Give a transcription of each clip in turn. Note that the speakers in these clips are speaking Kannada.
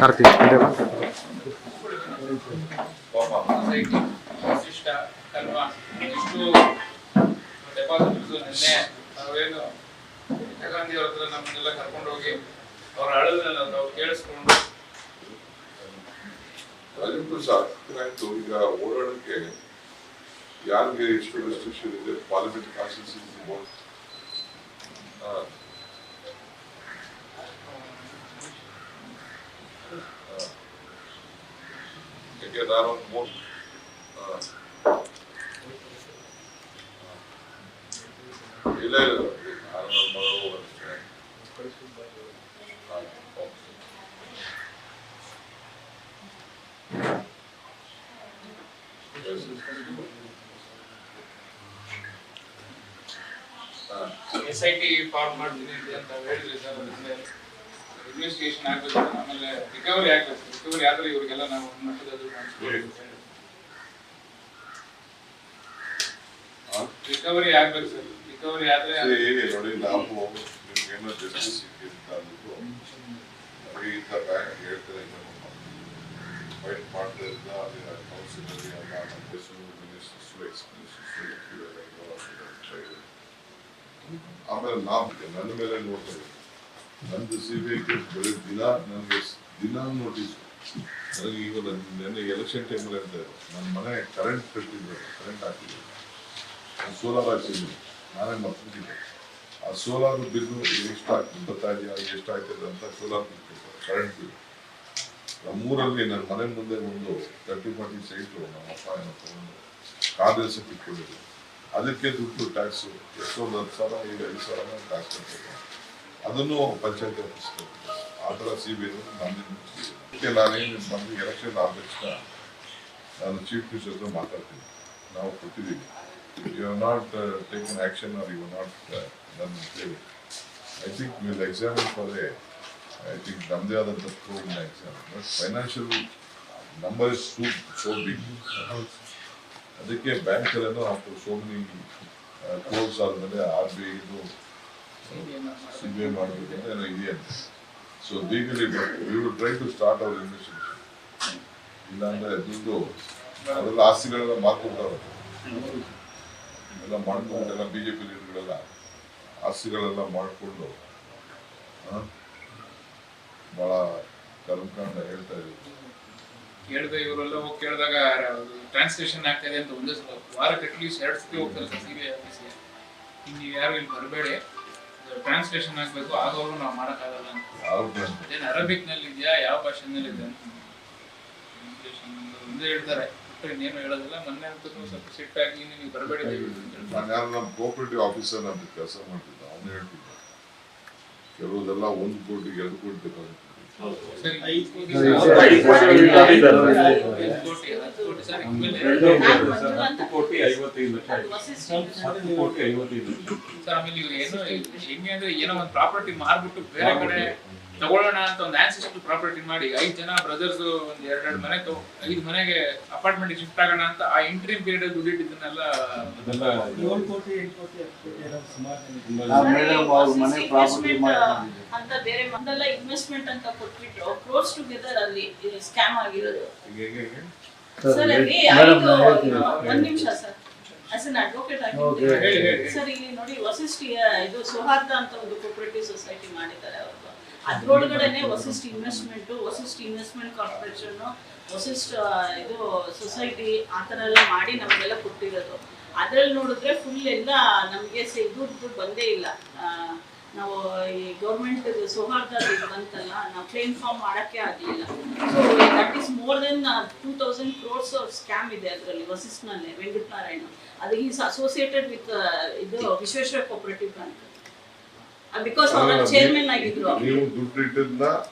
ಕಾರ್ತಿಕ್ ಸೊಸೈಟಿ ವಸಿಷ್ಠ ಕಲ್ವ ಇಷ್ಟು ಡೆಪಾಸಿಟ್ಸ್ ನಿನ್ನೆ ನಾವೇನು ಗಾಂಧಿ ಅವ್ರ ಹತ್ರ ನಮ್ಮನ್ನೆಲ್ಲ ಕರ್ಕೊಂಡು ಹೋಗಿ ಅವ್ರ ಅಳದನ್ನ ನಾವು ಕೇಳಿಸ್ಕೊಂಡು ರಾಜೇಂದ್ರ ಸರ್ ಈಗ ಓಡಾಡಕ್ಕೆ ಯಾರಿಗೆ ಎಷ್ಟು ರೆಸ್ಟ್ರಿಕ್ಷನ್ ಇದೆ ಪಾರ್ಲಿಮೆಂಟ್ ಕಾನ್ಸ್ಟಿಟ್ಯೂನ್ಸಿ ನಾನು ಇಲ್ಲ SIT ಫಾರ್ಮ್ ಮಾಡ್ತೀನಿ ಅಂತ ಹೇಳಿದ್ರಿ ಸರ್. ಇನ್ವೆಸ್ಟಿಗೇಷನ್ ಆಗ್ಬೇಕು, ಆಮೇಲೆ ರಿಕವರಿ ಆಗ್ಬೇಕು. ರಿಕವರಿ ಆದ್ರೆ ಇವ್ರಿಗೆಲ್ಲ ನಾವು ರಿಕವರಿ ಆಗ್ಬೇಕು ಸರ್. ರಿಕವರಿ ಆದ್ರೆ ನೋಡಿ, ನಾವು ನಿಮ್ಗೇನೋ ಜಸ್ಟಿಸ್ ಸಿಕ್ಕಿಂತ ಅಂದ್ಬಿಟ್ಟು ನಮಗೆ ಇಂಥ ಬ್ಯಾಂಕ್ ಹೇಳ್ತಾರೆ, ಫೈಟ್ ಮಾಡ್ತಾ ಕೌನ್ಸಿಲಲ್ಲಿ ಎಲ್ಲ ನಮಗೆ ಆಮೇಲೆ ನಾವು ನನ್ನ ಮೇಲೆ ನೋಡ್ತಾ ಇದ್ದೀವಿ. ನಂದು CBI ಕೇಸ್ ಬರೀ ದಿನ ನೋಟಿಸ್. ನನಗೆ ಈಗ ನೆನ್ನೆ ಎಲೆಕ್ಷನ್ ಟೈಮಲ್ಲಿ ಅಂತ ನನ್ನ ಮನೆ ಕರೆಂಟ್ ಕಟ್ಟಿದ್ರು, ಕರೆಂಟ್ ಹಾಕಿದ್ರು, ಸೋಲಾರ್ ಹಾಕ್ಸಿದ್ದೀನಿ, ನಾನೇ ಮರ್ತಿದ್ದೆ. ಆ ಸೋಲಾರ್ ಬಿಲ್ಲು ಎಷ್ಟು ಬರ್ತಾ ಇದೆಯಾ, ಎಷ್ಟಾಗ್ತದೆ ಅಂತ ಸೋಲಾರ್ ಬಿಲ್ ಕರೆಂಟ್ ಬಿಲ್. ನಮ್ಮೂರಲ್ಲಿ ನನ್ನ ಮನೆ ಮುಂದೆ ಒಂದು 30-40 ಸೈಟು ನಮ್ಮ ಅಪ್ಪ ಏನೋ ತಗೊಂಡು ಕಾರ್ಯದರ್ಶಕ್ಕೆ ಇಟ್ಕೊಂಡಿದ್ರು. ಅದಕ್ಕೆ ದುಡ್ಡು ಟ್ಯಾಕ್ಸು 10,000 ಈಗ 5,000 ಟ್ಯಾಕ್ಸ್ ಕಟ್ಟಬೇಕು. ಅದನ್ನು ಪಂಚಾಯತ್ ಆಫೀಸ್ ಆ ಥರ CBI ಅದಕ್ಕೆ ನಾನೇನು ನಮಗೆ ಎಲೆಕ್ಷನ್ ಆದ ತಕ್ಷಣ ನಾನು ಚೀಫ್ ಮಿನಿಸ್ಟರ್ ಹತ್ರ ಮಾತಾಡ್ತೀನಿ. ನಾವು ಕೊಟ್ಟಿದ್ದೀವಿ, you have not taken action are you not done ಅಂತೇಳಿ. I think will examine for I think ನಮ್ಮದೇ ಆದಂಥ program exam. But financial number is so big. ಅದಕ್ಕೆ ಬ್ಯಾಂಕಲ್ಲೇನೋ ಆಫ್ಟರ್ ಸೋ ಮೆನಿ ಕ್ಲೋಸ್ ಆದಮೇಲೆ RBI ಇದು CBI ಮಾಡಬೇಕಂತ ಏನೋ ಇದೆಯಂತೆ. So legally we will try to start our investigation. ಇಲ್ಲಾಂದರೆ ದುಡ್ಡು ಅದೆಲ್ಲ ಆಸ್ತಿಗಳೆಲ್ಲ ಮಾರ್ಕೊಡ್ತಾರೆ, ಎಲ್ಲ ಮಾಡ್ಕೊಂಡೆಲ್ಲ BJP ಲೀಡರ್ಗಳೆಲ್ಲ ಆಸ್ತಿಗಳೆಲ್ಲ ಮಾಡಿಕೊಂಡು ಭಾಳ ಕರ್ಮಕಾಂಡ ಹೇಳ್ತಾ ಇದ್ದೀವಿ. ಕೇಳಿದೆ ಇವರೆಲ್ಲ ಹೋಗಿ ಕೇಳಿದಾಗ ಟ್ರಾನ್ಸ್ಲೇಷನ್ ಆಗ್ತಾ ಇದೆ ಅಂತ ಒಂದೇ ಸಲ ವಾರಕ್ಕೆ ಅಟ್ಲೀಸ್ಟ್ 2 ಸತಿ ಹೋಗ್ತಾರೆ CBI ಆಫೀಸ್ಗೆ. ನೀವು ಯಾರು ಇಲ್ಲಿ ಬರಬೇಡಿ, ಟ್ರಾನ್ಸ್ಲೇಷನ್ ಆಗಬೇಕು, ಆಗೋರು ನಾವು ಮಾಡೋಕ್ಕಾಗಲ್ಲ ಅಂತ. ಅದೇನು ಅರಬಿಕ್ ನಲ್ಲಿ ಇದೆಯಾ, ಯಾವ ಭಾಷೆನಲ್ಲಿ ಇದೆ ಅಂತ ಒಂದೇ ಹೇಳ್ತಾರೆ, ಇನ್ನೇನು ಹೇಳೋದಿಲ್ಲ. ಮೊನ್ನೆ ಅಂತೂ ಸ್ವಲ್ಪ ಸಿಟ್ ಆಗಿ ನೀವು ಬರಬೇಡಿ. ನಾನು ಯಾರು ನಮ್ಮ ಕೋಆಪರೇಟಿವ್ ಆಫೀಸರ್ ಅಂತ ಕೆಲಸ ಮಾಡ್ತಿದ್ದ, ಅವನು ಹೇಳ್ತಿದ್ದ ಕೆಲವುದೆಲ್ಲ 1 ಕೋಟಿ 2 ಕೋಟಿ ಬೇಕಾಗುತ್ತೆ. ಸರ್ ಆಮೇಲೆ ಇವ್ರು ಏನೋ ಹೆಂಗೆ ಅಂದ್ರೆ ಏನೋ ಒಂದು ಪ್ರಾಪರ್ಟಿ ಮಾರ್ಬಿಟ್ಟು ಬೇರೆ ಕಡೆ ತಗೊಳ್ಳೋಣ ಅಂತ ಒಂದು ಆನ್ಸಿಸ್ಟಲ್ ಪ್ರಾಪರ್ಟಿ ಮಾಡಿ 5 ಜನ ಬ್ರದರ್ಸ್ ಒಂದ್ 2 ಮನೆ 5 ಮನೆಗೆ ಅಪಾರ್ಟ್ಮೆಂಟ್ ಶಿಫ್ಟ್ ಆಗೋಣ ಅಂತ ಆ ಇಂಟ್ರೀಮ್ ಪೀರಿಯಡ್ ದುಡ್ಡಿಟ್ಟಿದ್ದನ್ನೆಲ್ಲ ಅಂತ ಬೇರೆ ಮಂದೆಲ್ಲ ಇನ್ವೆಸ್ಟ್ಮೆಂಟ್ ಅಂತ ಕೊಟ್ಬಿಟ್ಟು ಕ್ರೋರ್ಸ್ ಟುಗೆದರ್ ಅಲ್ಲಿ ಸ್ಕ್ಯಾಮ್ ಆಗಿರೋದು. ಸರ್ ಅಲ್ಲಿ 1 ನಿಮಿಷ ಸರ್, ಆಸ್ ಅನ್ ಅಡ್ವೊಕೇಟ್ ಆಗಿ ಸರ್ ಇಲ್ಲಿ ನೋಡಿ, ವಸಿಷ್ಠ ಇದು ಸೌಹಾರ್ದ ಅಂತ ಒಂದು ಕೋಆಪರೇಟಿವ್ ಸೊಸೈಟಿ ಮಾಡಿದ್ದಾರೆ ಅವರು. ಅದ್ರೊಳಗಡೆನೆ ವಸಿಷ್ಠ ಇನ್ವೆಸ್ಟ್ಮೆಂಟ್ ಕಾರ್ಪೊರೇಷನ್, ವಸಿಷ್ಠ ಇದು ಸೊಸೈಟಿ ಆ ಥರ ಎಲ್ಲ ಮಾಡಿ ನಮಗೆಲ್ಲ ಕೊಟ್ಟಿರೋದು. ಅದ್ರಲ್ಲಿ ನೋಡಿದ್ರೆ ಫುಲ್ ಎಲ್ಲ ನಮಗೆ ದುಡ್ಡು ಬಂದೇ ಇಲ್ಲ. ನಾವು ಈ ಗೌರ್ಮೆಂಟ್ ಸೌಹಾರ್ದ ಬಂತಲ್ಲ, ನಾವು ಕ್ಲೇಮ್ ಫಾರ್ಮ್ ಮಾಡೋಕ್ಕೆ ಆಗಲಿಲ್ಲ. So that is more than 2,000 crores scam ಇದೆ ಅದರಲ್ಲಿ ವಸಿಷ್ಠನಲ್ಲೇ. ವೆಂಕಟನಾರಾಯಣ ಅದು ಈಸ್ ಅಸೋಸಿಯೇಟೆಡ್ ವಿತ್ ಇದು ವಿಶ್ವೇಶ್ವರ ಕೋಆಪರೇಟಿವ್ ಬ್ಯಾಂಕ್. ಬಿಕಾಸ್ ಅವರ ಚೇರ್ಮನ್ ಆಗಿದ್ರು. ನೀವು ದುಡ್ಡು ಇಟ್ಟಿದ್ನ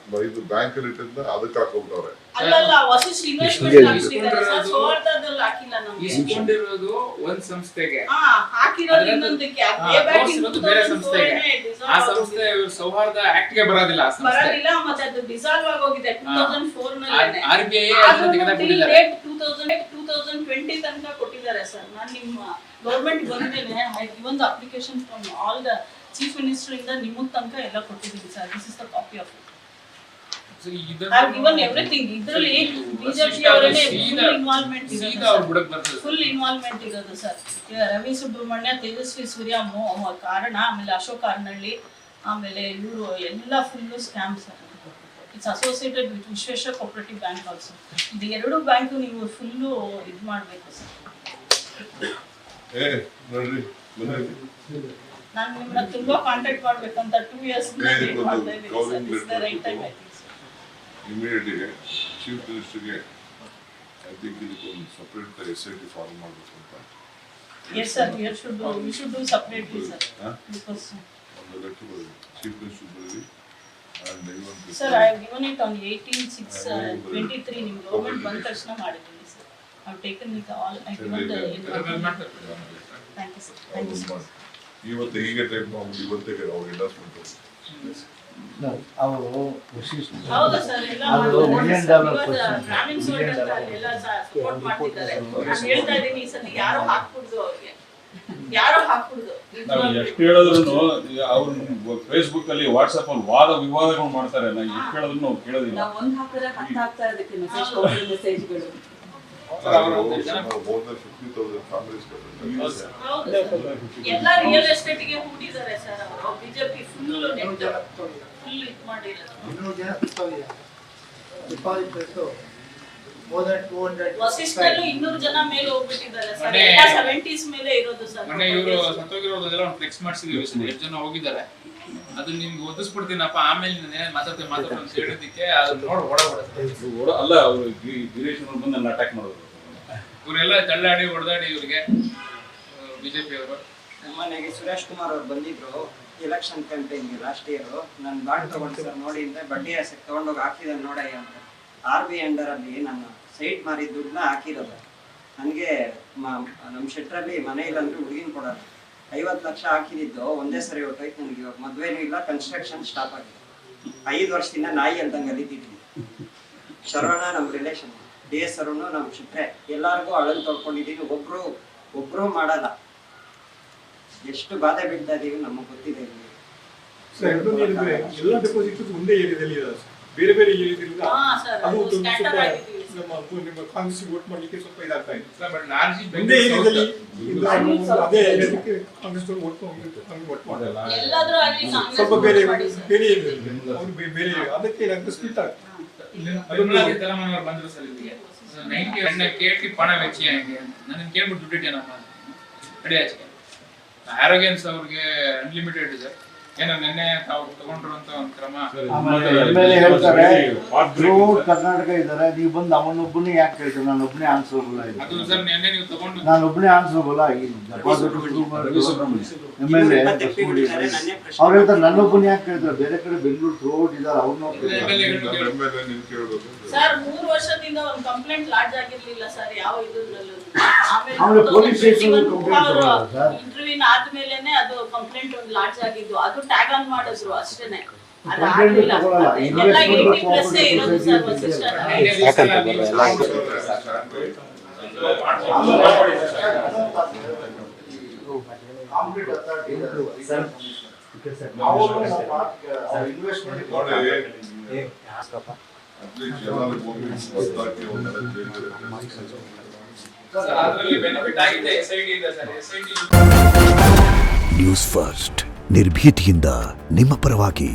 ಇದು ಬ್ಯಾಂಕ್ ಅಲ್ಲಿ ಇಟ್ಟಿದ್ನ ಅದಕ್ಕೆ ಹಾಕೊಂಡ್ರೆ ಅಲ್ಲಲ್ಲ, ವಸಿಷ್ಠ ಇನ್ವೆಸ್ಟ್ಮೆಂಟ್ ಹಾಕಿದ್ದಾರೆ ಸರ್, ಸೌಹಾರ್ದದಲ್ಲಿ ಹಾಕಿಲ್ಲ. ನಮಗೆ ಇಸ್ಕೊಂಡಿರೋದು ಒಂದು ಸಂಸ್ಥೆಗೆ, ಹಾಕಿರೋದು ಇನ್ನೊಂದಕ್ಕೆ, ಬೇರೆ ಸಂಸ್ಥೆಗೆ. ಆ ಸಂಸ್ಥೆ ಸೌಹಾರ್ದ ಆಕ್ಟ್ ಗೆ ಬರೋದಿಲ್ಲ, ಆ ಸಂಸ್ಥೆ ಬರೋದಿಲ್ಲ. ಮತ್ತೆ ಅದು ಡಿಸಾಲ್ವ್ ಆಗೋಗಿದೆ 2004 ನಲ್ಲಿ. RBI 2020 ತನಕ ಕೊಟ್ಟಿದ್ದಾರೆ ಸರ್. ನಾನು ನಿಮ್ಮ ಗವರ್ಮೆಂಟ್ ಬಂದೇನೆ, I given the application from all the chief minister ಇಂದ ನಿಮ್ಮ ತನಕ ಎಲ್ಲ ಕೊಟ್ಟಿದ್ದೀನಿ sir. This is the copy of it. So, I have given everything. ಇದರಲ್ಲಿ ಬಿಜೆಪಿ ಅವರೇ ಫುಲ್ ಇನ್ವಾಲ್ವ್ಮೆಂಟ್ ಇರೋದು ಸರ್. ರವಿ ಸುಬ್ರಹ್ಮಣ್ಯ, ತೇಜಸ್ವಿ ಸೂರ್ಯ ಕಾರಣ, ಆಮೇಲೆ ಅಶೋಕ್ ಅರ್ನಳ್ಳಿ, ಆಮೇಲೆ ಇವರು ಎಲ್ಲ full scam sir. It's associated with Vishweshwara cooperative bank also. ಇದು ಎರಡು ಬ್ಯಾಂಕು ನೀವು ಫುಲ್ಲು ಇದು ಮಾಡಬೇಕು ಸರ್. ನಾನು ನಿಮ್ಮನ್ನ ತುಂಬಾ ಕಾಂಟ್ಯಾಕ್ಟ್ ಮಾಡ್ಬೇಕಂತ 2 years ವೇಟ್ ಮಾಡ್ತಾ ಇದ್ದೀನಿ sir. It's the right time I think. ಇಮಿಡಿಯೇಟ್ಗೆ ಚೀಫ್ ಮಿನಿಸ್ಟರ್ಗೆ ಐ ಥಿಂಕ್ ಇದಕ್ಕೊಂದು ಸಪ್ರೇಟ್ SIT ಫಾರ್ಮ್ ಮಾಡಬೇಕು ಅಂತ. Yes sir, we should do separately sir. Because ಒಂದು ಲೆಟರ್ ಬರೆದಿ ಚೀಫ್ ಮಿನಿಸ್ಟರ್ ಬರೆದಿ and even sir, I have given it on 18/6/23. ನಿಮ್ಮ ಗವರ್ನಮೆಂಟ್ ಬಂದ ತಕ್ಷಣ ಮಾಡಿದ್ದೀನಿ sir. I have taken it all. I given the thank you sir. Thank you sir. ಇವತ್ತು ಹೀಗೆ ಟೈಪ್ ಮಾಡಿ ಇವತ್ತೇ ಅವ್ರು ಎಂಡಾಸ್ಮೆಂಟ್ ಅವರು ಹೌದು ಸರ್, ಎಲ್ಲ ಅದು $1 million ಗ್ರಾಮೀಣ ಸೋಲ್ಡ್ ಅಂತ ಎಲ್ಲ ಸಪೋರ್ಟ್ ಮಾಡ್ತಿದ್ದಾರೆ. ನಾನು ಹೇಳ್ತಾ ಇದ್ದೀನಿ ಈ ಸತಿ ಯಾರು ಹಾಕ್ಬಿಡ್ದು ಅವ್ರಿಗೆ, ಯಾರು ಹಾಕ್ಬಿಡ್ದು. ನಾವು ಎಷ್ಟು ಹೇಳಿದ್ರು ಅವ್ರು ಫೇಸ್ಬುಕ್ ಅಲ್ಲಿ ವಾಟ್ಸ್ಆಪ್ ಅಲ್ಲಿ ವಾದ ವಿವಾದಗಳು ಮಾಡ್ತಾರೆ. ನಾವು ಎಷ್ಟು ಹೇಳಿದ್ರು ನಾವು ಕೇಳೋದಿಲ್ಲ. ನಾವು ಒಂದು ಹಾಕಿದ್ರೆ 10 ಆಗ್ತಾ ಇದಕ್ಕೆ ಮೆಸೇಜ್ಗಳು. ಎಲ್ಲ ರಿಯಲ್ ಎಸ್ಟೇಟ್ ಗೆ ಹೂಡಿದ್ದಾರೆ ಸರ್ ಅವರು. ಬಿಜೆಪಿ ಫುಲ್ ನೆಟ್ ಫುಲ್ ಇದು ಮಾಡಿಲ್ಲ. ವಸಿಷ್ಠಲ್ಲೂ 200 ಜನ ಮೇಲೆ ಹೋಗ್ಬಿಟ್ಟಿದ್ದಾರೆ ಸರ್. ಎಲ್ಲ 70s ಮೇಲೆ ಇರೋದು ಸರ್. ಮೊನ್ನೆ ಇವರು ಸತ್ತೋಗಿರೋದೆಲ್ಲ ಒಂದು ಫ್ಲೆಕ್ಸ್ ಮಾಡಿಸಿದೀವಿ ಸರ್. ಎಷ್ಟು ಜನ ಹೋಗಿದ್ದಾರೆ ಅದನ್ನ ನಿಮ್ಗೆ ಒದಿಸ್ಬಿಡ್ತೀನಪ್ಪ, ಆಮೇಲೆ ನೀನು ಮಾತಾಡ್ತೀನಿ ಅಂತ ಹೇಳಿದ್ದಕ್ಕೆ ಅದನ್ನ ನೋಡಿ ಓಡಾಡ್ಬಿಡುತ್ತೆ. ಅಲ್ಲ ಅವರು ಗಿರೀಶ್ ಅವ್ರು ಬಂದು ನನ್ನ ಅಟ್ಯಾಕ್ ಮಾಡೋದು. ಇವರೆಲ್ಲ ತಳ್ಳಾಡಿ ಹೊಡೆದಾಡಿ ಇವರಿಗೆ ಬಿಜೆಪಿ ಅವರು. ಮನೆಗೆ ಸುರೇಶ್ ಕುಮಾರ್ ಅವ್ರು ಬಂದಿದ್ರು ಎಲೆಕ್ಷನ್ ಕ್ಯಾಂಪೇನ್ಗೆ ಲಾಸ್ಟ್ ಇಯರ್. ನಾನು ಬಾಂಡ್ ತಗೊಂಡು ಸರ್ ನೋಡಿ ಅಂದ್ರೆ ಬಡ್ಡಿ ಆಸೆ ತಗೊಂಡೋಗಿ ಹಾಕಿದ ನೋಡಯ್ಯ ಅಂತ. RBI ಅಂಡರ್ ಅಲ್ಲಿ ನಾನು ಸೈಟ್ ಮಾರಿದ ದುಡ್ಡನ್ನ ಹಾಕಿರೋದು. ನನಗೆ ನಮ್ಮ ಶೆಟ್ರಲ್ಲಿ ಮನೆ ಇಲ್ಲ ಅಂದ್ರೆ ಹುಡುಗಿನ ಕೊಡೋದು. 50 ಲಕ್ಷ ಹಾಕಿದ್ದು ಒಂದೇ ಸರಿ ಹೊಟ್ಟೋಯ್ತು ನನಗೆ. ಇವಾಗ ಮದುವೆನೂ ಇಲ್ಲ, ಕನ್ಸ್ಟ್ರಕ್ಷನ್ ಸ್ಟಾಪ್ ಆಗಿದೆ. 5 ವರ್ಷದಿಂದ ನಾಯಿ ಅಲ್ದಂಗೆ ಅಲಿತಿದ್ವಿ. ಶರವಣ ನಮ್ಮ ರಿಲೇಷನ್, DS ಅರುಣು ನಮ್ಮ ಶೆಟ್ರೆ, ಎಲ್ಲಾರ್ಗು ಅಳಲ್ ತೊಳ್ಕೊಂಡಿದ್ದೀವಿ. ಒಬ್ರು ಮಾಡಲ್ಲ. ಎಷ್ಟು ಬಾಧೆ ಬೀಳ್ತಾ ಇದೀವಿ ನಮಗೆ ಗೊತ್ತಿದೆ. ಎಲ್ಲ ಡೆಪಾಸಿಟ್ ಒಂದೇ ಏರಿಯಾದಲ್ಲಿ ಇದೆ, ಬೇರೆ ಬೇರೆ ಏರಿಯಾದಲ್ಲಿ ಅದು ನಿಮ್ಮ ಕಾಂಗ್ರೆಸ್ ವೋಟ್ ಮಾಡ್ಲಿಕ್ಕೆ ಸ್ವಲ್ಪ ಇದಾಗ್ತಾ ಇದೆ. ಒಂದೇ ಏರಿಯಾದಲ್ಲಿ ಅದೇ ಏರಿಯಾಕ್ಕೆ ಕಾಂಗ್ರೆಸ್ ವೋಟ್ ಮಾಡಲ್ಲ. ಸ್ವಲ್ಪ ಬೇರೆ ಬೇರೆ ಅವ್ರು ಬೇರೆ ಅದಕ್ಕೆ ಏನಾಗ್ತದೆ ಸ್ಪ್ಲಿಟ್ ಆಗ್ತದೆ. ಬಂದ್ರು ಸರ್ ಇಲ್ಲಿಗೆ 90 ಕೇಳಿ ಪಣ ವೆಚ್ಚಿಯಾಗಿ ನನ್ನ ಕೇಳ್ಬಿಟ್ಟು ದುಡ್ಡಿಟ್ಟೇನಮ್ಮ ಅಡಿ ಆಚೆ. ಆರೋಗ್ಯನ್ಸ್ ಅವ್ರಿಗೆ ಅನ್ಲಿಮಿಟೆಡ್ ಇದೆ. ಏನೋ ನಿನ್ನೆ ತಾವು ತಗೊಂಡಿರುವಂತ ಒಂದು ಕ್ರಮ. MLA ಹೇಳ್ತಾರೆ ಕರ್ನಾಟಕ ಇದ್ದಾರೆ, ನೀವು ಬಂದು ಅವನೊಬ್ಬನೇ ಯಾಕೆ ಕೇಳ್ತಾರೆ? ನಾನೊಬ್ಬನೇ ಆನ್ಸರ್ಬಲ್ ಆಗಿದೆ. ಅದು ಸರ್ ನಿನ್ನೆ ನೀವು ತಗೊಂಡು ನಾನೊಬ್ಬನೇ ಆನ್ಸರ್ಬಲ್ ಆಗಿಲ್ಲ. MLA ಅವ್ರು ಹೇಳ್ತಾರೆ ನನ್ನೊಬ್ಬನೇ ಯಾಕೆ ಕೇಳ್ತಾರೆ? ಬೇರೆ ಕಡೆ ಬೆಂಗಳೂರು ಥ್ರೂಔಟ್ ಇದ್ದಾರೆ, ಅವ್ರನ್ನ ಸರ್ 3 ವರ್ಷದಿಂದ ಒಂದು ಕಂಪ್ಲೇಂಟ್ ಲಾಡ್ಜ್ ಆಗಿರ್ಲಿಲ್ಲ ಸರ್ ಯಾವ ಇದ್ರಲ್ಲೂ. ಆಮೇಲೆ ಪೊಲೀಸ್ ಸ್ಟೇಷನ್ ಕಂಪ್ಲೇಂಟ್ ಇಂಟರ್ವ್ಯೂ ಆದ್ಮೇಲೆನೆ ಅದು ಕಂಪ್ಲೇಂಟ್ ಒಂದು ಲಾಡ್ಜ್ ಆಗಿದ್ದು. ಅದು ಟ್ಯಾಗ್ ಆನ್ ಮಾಡಿದ್ರು ಅಷ್ಟೇನೆ. ಅದು ಕಂಪ್ಲೇಂಟ್ ಆಗಿಲ್ಲ. ತಗೊಳ್ಳಲ್ಲ. ಎಲ್ಲ 80+ ಇರೋದು ಸರ್ ವಸಿಷ್ಠ. ಅದರಲ್ಲಿ ಬೆನಿಫಿಟ್ ಆಗಿದೆ. SIT ಇದೆ ಸರ್. SIT ನ್ಯೂಸ್ ಫಸ್ಟ್ ನಿರ್ಭೀತಿಯಿಂದ ನಿಮ್ಮ ಪರವಾಗಿ.